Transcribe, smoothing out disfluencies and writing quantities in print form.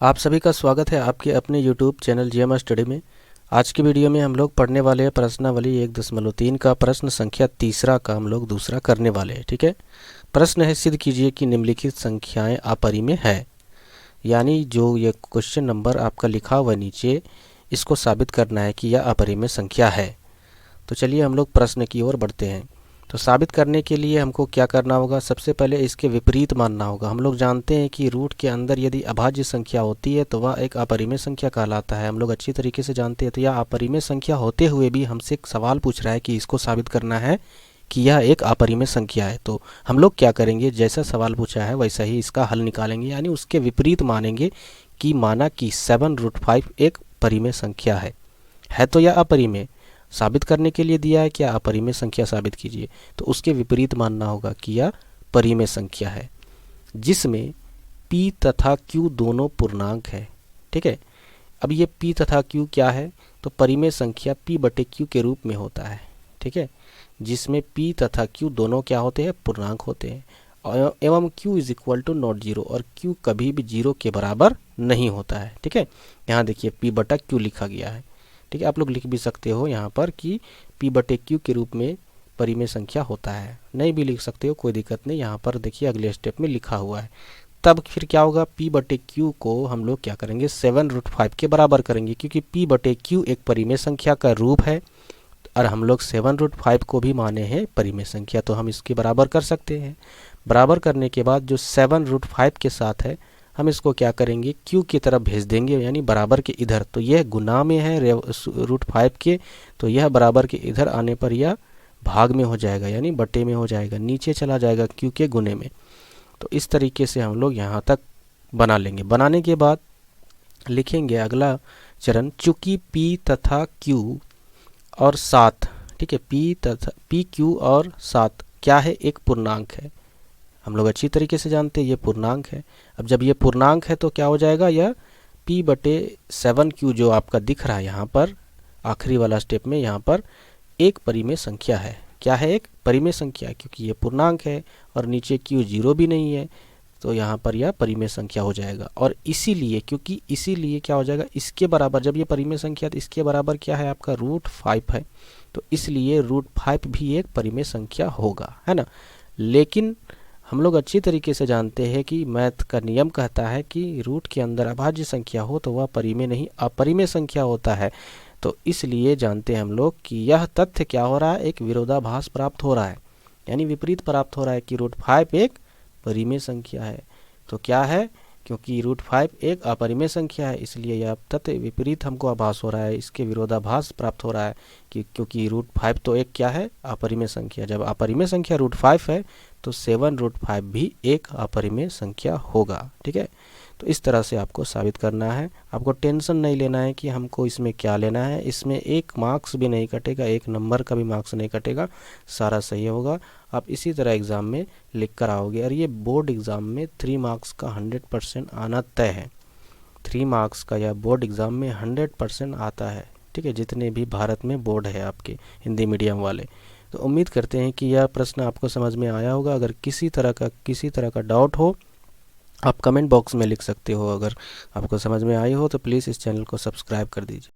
आप सभी का स्वागत है आपके अपने यूट्यूब चैनल जीएमआर स्टडी में। आज की वीडियो में हम लोग पढ़ने वाले हैं प्रश्नावली 1.3 का प्रश्न संख्या तीसरा का हम लोग दूसरा करने वाले हैं। ठीक है, प्रश्न है सिद्ध कीजिए कि निम्नलिखित संख्याएं अपरिमेय है। यानी जो ये क्वेश्चन नंबर आपका लिखा हुआ नीचे, इसको साबित करना है कि यह अपरिमेय संख्या है। तो चलिए हम लोग प्रश्न की ओर बढ़ते हैं। तो साबित करने के लिए हमको क्या करना होगा, सबसे पहले इसके विपरीत मानना होगा। हम लोग जानते हैं कि रूट के अंदर यदि अभाज्य संख्या होती है तो वह एक अपरिमेय संख्या कहलाता है। हम लोग अच्छी तरीके से जानते हैं। तो यह अपरिमेय संख्या होते हुए भी हमसे एक सवाल पूछ रहा है कि इसको साबित करना है कि यह एक अपरिमेय संख्या है। तो हम लोग क्या करेंगे, जैसा सवाल पूछा है वैसा ही इसका हल निकालेंगे, यानी उसके विपरीत मानेंगे कि माना कि 7√5 एक परिमेय संख्या है तो यह अपरिमेय। साबित करने के लिए दिया है क्या, अपरिमेय संख्या साबित कीजिए। तो उसके विपरीत मानना होगा कि यह परिमेय संख्या है जिसमें p तथा q दोनों पूर्णांक है। ठीक है, अब ये p तथा q क्या है, तो परिमेय संख्या p/q के रूप में होता है। ठीक है, जिसमें p तथा q दोनों क्या होते हैं, पूर्णांक होते हैं एवं q is equal to not zero, और q कभी भी जीरो के बराबर नहीं होता है। ठीक है, यहाँ देखिए p/q लिखा गया है। ठीक है, आप लोग लिख भी सकते हो यहाँ पर कि p/q के रूप में परिमेय संख्या होता है, नहीं भी लिख सकते हो, कोई दिक्कत नहीं। यहाँ पर देखिए अगले स्टेप में लिखा हुआ है। तब फिर क्या होगा, p/q को हम लोग क्या करेंगे, 7√5 के बराबर करेंगे, क्योंकि p/q एक परिमेय संख्या का रूप है और हम लोग 7√5 को भी माने हैं परिमेय संख्या, तो हम इसके बराबर कर सकते हैं। बराबर करने के बाद जो 7√5 के साथ है, हम इसको क्या करेंगे, q की तरफ भेज देंगे, यानी बराबर के इधर। तो यह गुना में है √5 के, तो यह बराबर के इधर आने पर यह भाग में हो जाएगा, यानी बटे में हो जाएगा, नीचे चला जाएगा q के गुने में। तो इस तरीके से हम लोग यहाँ तक बना लेंगे। बनाने के बाद लिखेंगे अगला चरण, चूंकि p तथा q और 7, ठीक है, p q और 7 क्या है, एक पूर्णांक है। हम लोग अच्छी तरीके से जानते हैं ये पूर्णांक है। अब जब ये पूर्णांक है तो क्या हो जाएगा, यह p/7q जो आपका दिख रहा है यहाँ पर आखिरी वाला स्टेप में, यहाँ पर एक परिमेय संख्या है। क्या है, एक परिमेय संख्या है, क्योंकि ये पूर्णांक है और नीचे q जीरो भी नहीं है, तो यहाँ पर यह परिमेय संख्या हो जाएगा। और इसीलिए, क्योंकि इसीलिए क्या हो जाएगा, इसके बराबर, जब ये परिमेय संख्या तो इसके बराबर क्या है, आपका √5 है, तो इसलिए √5 भी एक परिमेय संख्या होगा, है ना। लेकिन हम लोग अच्छी तरीके से जानते हैं कि मैथ का नियम कहता है कि रूट के अंदर अभाज्य संख्या हो तो वह परिमेय नहीं अपरिमेय संख्या होता है। तो इसलिए जानते हैं हम लोग कि यह तथ्य क्या हो रहा है, एक विरोधाभास प्राप्त हो रहा है, यानी विपरीत प्राप्त हो रहा है कि √5 एक परिमेय संख्या है। तो क्या है, क्योंकि √5 एक अपरिमेय संख्या है, इसलिए यह तथ्य विपरीत हमको आभास हो रहा है, इसके विरोधाभास प्राप्त हो रहा है कि क्योंकि √5 तो एक क्या है, अपरिमेय संख्या। जब अपरिमेय संख्या √5 है तो 7√5 भी एक अपरिमेय संख्या होगा। ठीक है, तो इस तरह से आपको साबित करना है। आपको टेंशन नहीं लेना है कि हमको इसमें क्या लेना है, इसमें एक मार्क्स भी नहीं कटेगा, एक नंबर का भी मार्क्स नहीं कटेगा, सारा सही होगा। आप इसी तरह एग्ज़ाम में लिख कर आओगे, और ये बोर्ड एग्ज़ाम में 3 मार्क्स का 100% आना तय है। 3 मार्क्स का यह बोर्ड एग्ज़ाम में 100% आता है। ठीक है, जितने भी भारत में बोर्ड है आपके हिंदी मीडियम वाले। तो उम्मीद करते हैं कि यह प्रश्न आपको समझ में आया होगा। अगर किसी तरह का डाउट हो, आप कमेंट बॉक्स में लिख सकते हो। अगर आपको समझ में आई हो तो प्लीज़ इस चैनल को सब्सक्राइब कर दीजिए।